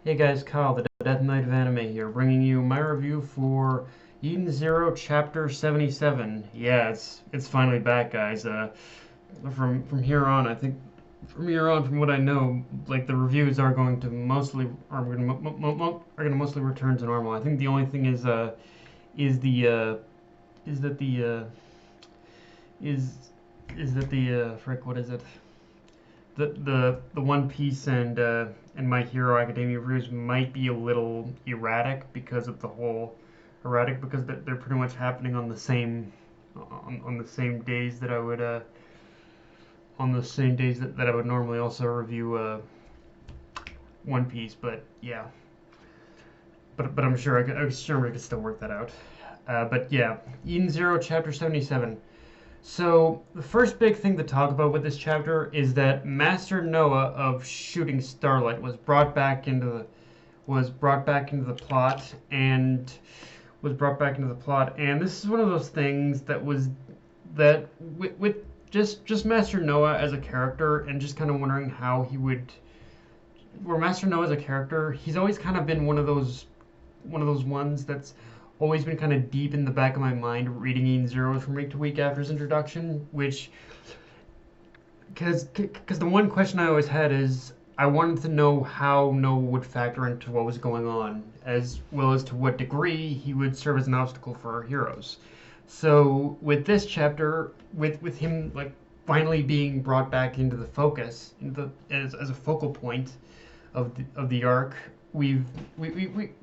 Hey guys, Kyle, the Death Knight of Anime here, bringing you my review for Eden Zero Chapter 77. Yeah, it's finally back, guys. From here on, I think from here on, from what I know, like the reviews are going to mostly are going to mostly return to normal. I think the only thing is the is that the is that the frick, what is it? The One Piece and My Hero Academia reviews might be a little erratic because of the whole erratic because they're pretty much happening on the same on the same days that I would on the same days that I would normally also review One Piece. But yeah, but I'm sure I could still work that out. But yeah, Eden Zero Chapter 77. So the first big thing to talk about with this chapter is that Master Noah of Shooting Starlight was brought back into the plot and this is one of those things that with just Master Noah as a character and just kind of wondering how he would where Master Noah as a character, he's always kind of been one of those ones that's always been kind of deep in the back of my mind reading Eden Zero from week to week after his introduction, which because the one question I always had is I wanted to know how Noah would factor into what was going on, as well as to what degree he would serve as an obstacle for our heroes. So with this chapter, with him like finally being brought back into the focus, as a focal point of the arc, we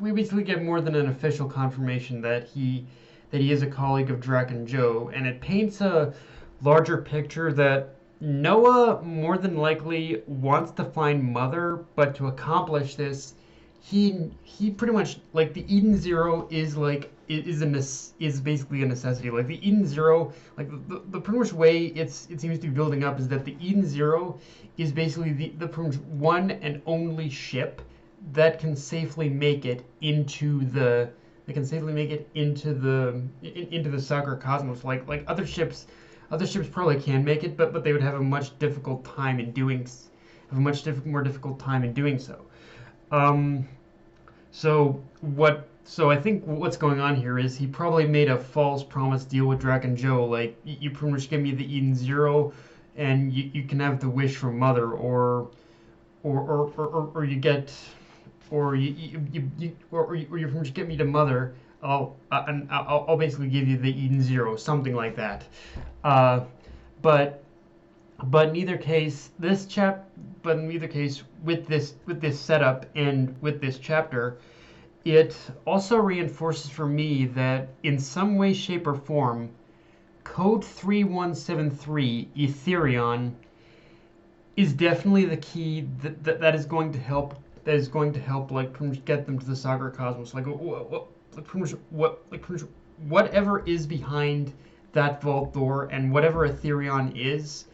basically get more than an official confirmation that he is a colleague of Drac and Joe, and it paints a larger picture that Noah more than likely wants to find Mother, but to accomplish this, he pretty much like the Eden Zero is like is basically a necessity. Like the Eden Zero, like the pretty much way it seems to be building up is that the Eden Zero is basically the pretty much one and only ship that can safely make it into the into the Sakura cosmos. Like other ships probably can make it, but they would have a much difficult time in doing have a more difficult time in doing so. Um, so I think what's going on here is he probably made a false promise deal with Drac and Joe, like you pretty much give me the Eden Zero, and you can have the wish from Mother, or you get, or you pretty much get me to Mother. I'll basically give you the Eden Zero, something like that. Uh, but but in either case, with this setup and with this chapter, it also reinforces for me that in some way, shape, or form, Code 3173 Etherion is definitely the key that is going to help like pretty much get them to the Sakura Cosmos. Like whatever is behind that vault door and whatever Etherion is,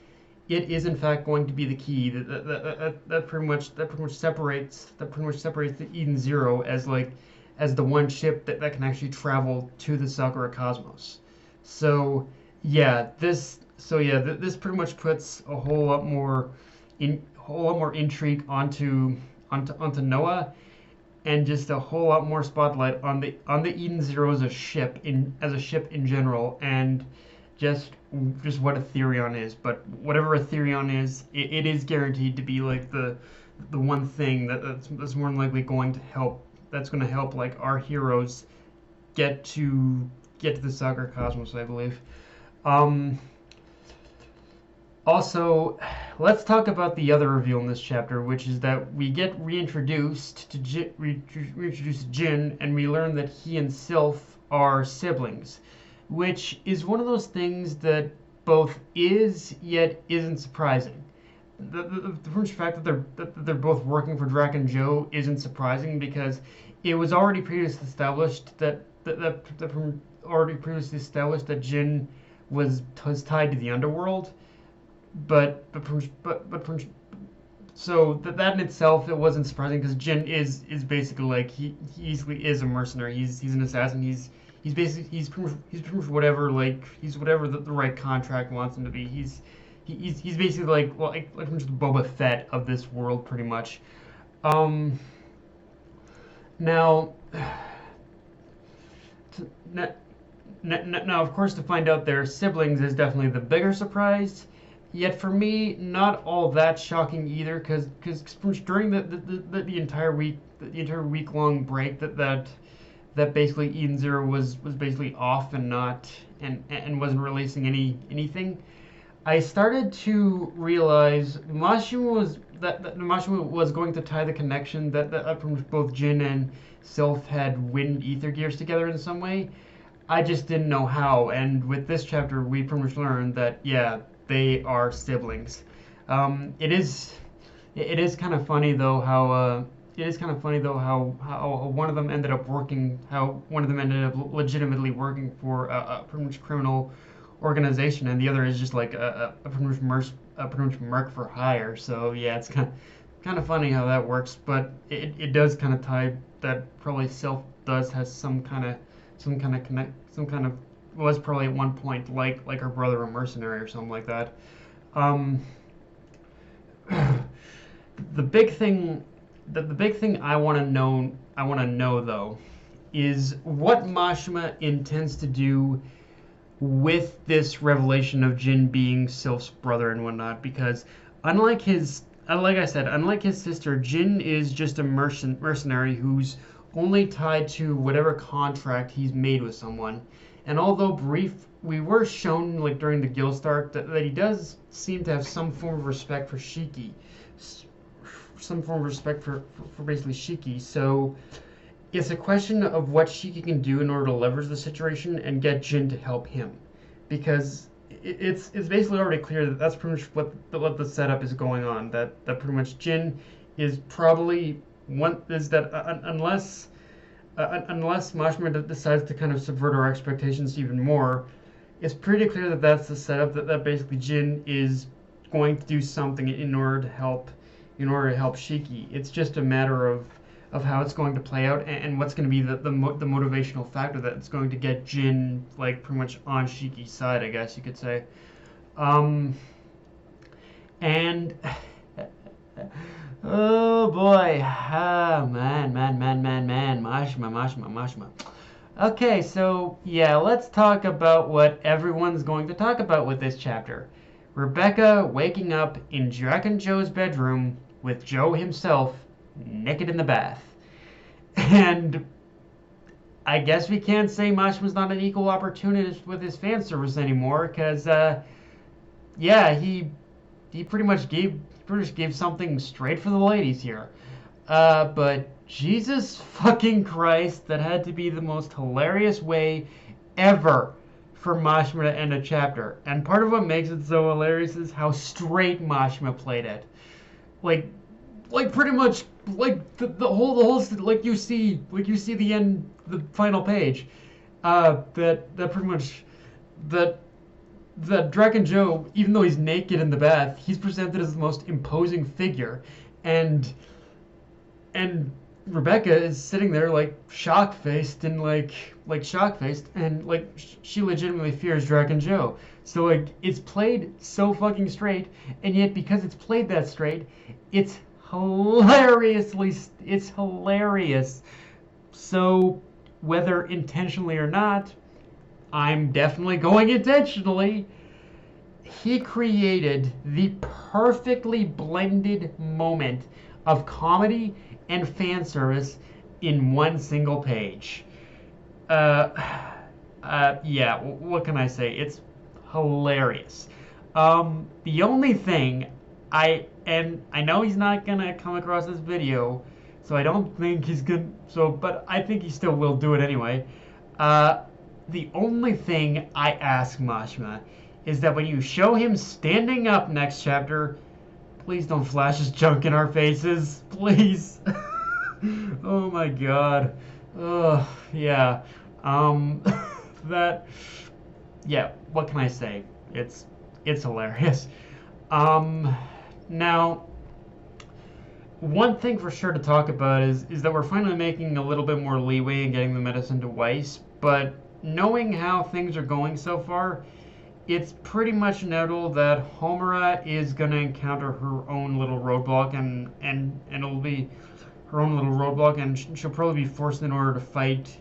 it is in fact going to be the key that pretty much separates the Eden Zero as the one ship that can actually travel to the Sakura Cosmos. So this pretty much puts a whole lot more intrigue onto Noah, and just a whole lot more spotlight on the Eden Zero as a ship in general, and just what Etherion is. But whatever Etherion is, it is guaranteed to be like the one thing that's more than likely going to help. That's going to help like our heroes get to the Sakura Cosmos, I believe. Um, Also, let's talk about the other reveal in this chapter, which is that we get reintroduced to Jinn, and we learn that he and Sylph are siblings, which is one of those things that both is yet isn't surprising. The first fact that they're both working for Drac and Joe isn't surprising because it was already previously established that Jinn was tied to the underworld, but so that in itself it wasn't surprising because Jin is basically like he easily is a mercenary. He's an assassin. He's pretty much whatever, like he's whatever the right contract wants him to be. He's basically like, well, like pretty much the Boba Fett of this world, pretty much. Um, Now, now, now, of course, to find out they're siblings is definitely the bigger surprise. Yet for me, not all that shocking either, because during the entire week long break that basically Eden Zero was basically off and not and wasn't releasing anything. I started to realize that Mashima was going to tie the connection that from both Jin and Sylph had wind ether gears together in some way. I just didn't know how, and with this chapter, we pretty much learned that yeah, they are siblings. It is kind of funny though how one of them ended up working how one of them ended up legitimately working for a pretty much criminal organization, and the other is just like a pretty much merc for hire. So yeah, it's kind of funny how that works, but it does kind of tie that probably Sylph does has some kind of was probably at one point like her brother a mercenary or something like that. Um, the big thing the big thing I want to know though is what Mashima intends to do with this revelation of Jin being Sylph's brother and whatnot, because unlike his like I said, unlike his sister, Jin is just a mercenary who's only tied to whatever contract he's made with someone. And although brief, we were shown like during the guild start that he does seem to have some form of respect for Shiki, some form of respect for basically Shiki. So it's a question of what Shiki can do in order to leverage the situation and get Jin to help him, because it's basically already clear that that's pretty much what the setup is going on. That pretty much Jin is probably one is that unless Mashima decides to kind of subvert our expectations even more, it's pretty clear that that's the setup. That basically Jin is going to do something in order to help Shiki. It's just a matter of how it's going to play out and what's going to be the motivational factor that's going to get Jin like pretty much on Shiki's side, I guess you could say. And oh boy, man, Mashima. Okay, so yeah, let's talk about what everyone's going to talk about with this chapter. Rebecca waking up in Jack and Joe's bedroom with Joe himself naked in the bath. And I guess we can't say Mashima's not an equal opportunist with his fan service anymore, because yeah, he pretty much gave something straight for the ladies here. But Jesus fucking Christ, that had to be the most hilarious way ever for Mashima to end a chapter. And part of what makes it so hilarious is how straight Mashima played it. Like pretty much like the whole like you see the end, the final page. That pretty much that Draken Joe, even though he's naked in the bath, he's presented as the most imposing figure, and Rebecca is sitting there like shock faced and she legitimately fears Draken Joe. So like it's played so fucking straight, and yet because it's played that straight, it's hilarious. So whether intentionally or not, I'm definitely going intentionally. He created the perfectly blended moment of comedy and fan service in one single page. Yeah, what can I say? It's hilarious. The only thing I know he's not gonna come across this video, so I don't think he's gonna. But I think he still will do it anyway. The only thing I ask Mashima is that when you show him standing up next chapter, please don't flash his junk in our faces, please. Oh my God. Yeah. That. Yeah. What can I say? It's hilarious. Now, one thing for sure to talk about is that we're finally making a little bit more leeway in getting the medicine to Weiss, but knowing how things are going so far, it's pretty much inevitable that Homura is going to encounter her own little roadblock, and it'll be her own little roadblock, and she'll probably be forced in order to fight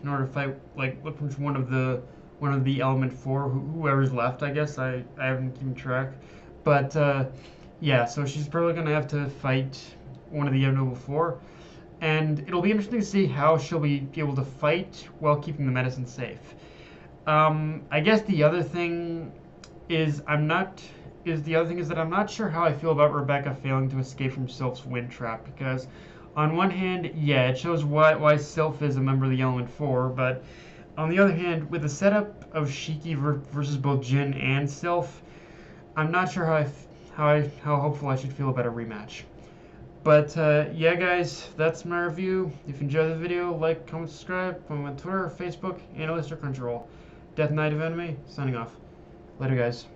like which one of the element four, whoever's left. I guess I haven't keeping track, but yeah, so she's probably gonna have to fight one of the Noble Four, and it'll be interesting to see how she'll be able to fight while keeping the medicine safe. I guess the other thing is that I'm not sure how I feel about Rebecca failing to escape from Sylph's wind trap, because on one hand, yeah, it shows why Sylph is a member of the Element Four, but on the other hand, with the setup of Shiki versus both Jinn and Sylph, I'm not sure how hopeful I should feel about a rematch. But yeah, guys, that's my review. If you enjoyed the video, like, comment, subscribe. Follow me on Twitter, Facebook, Analyst, or Crunchyroll. Death Knight of Enemy, signing off. Later, guys.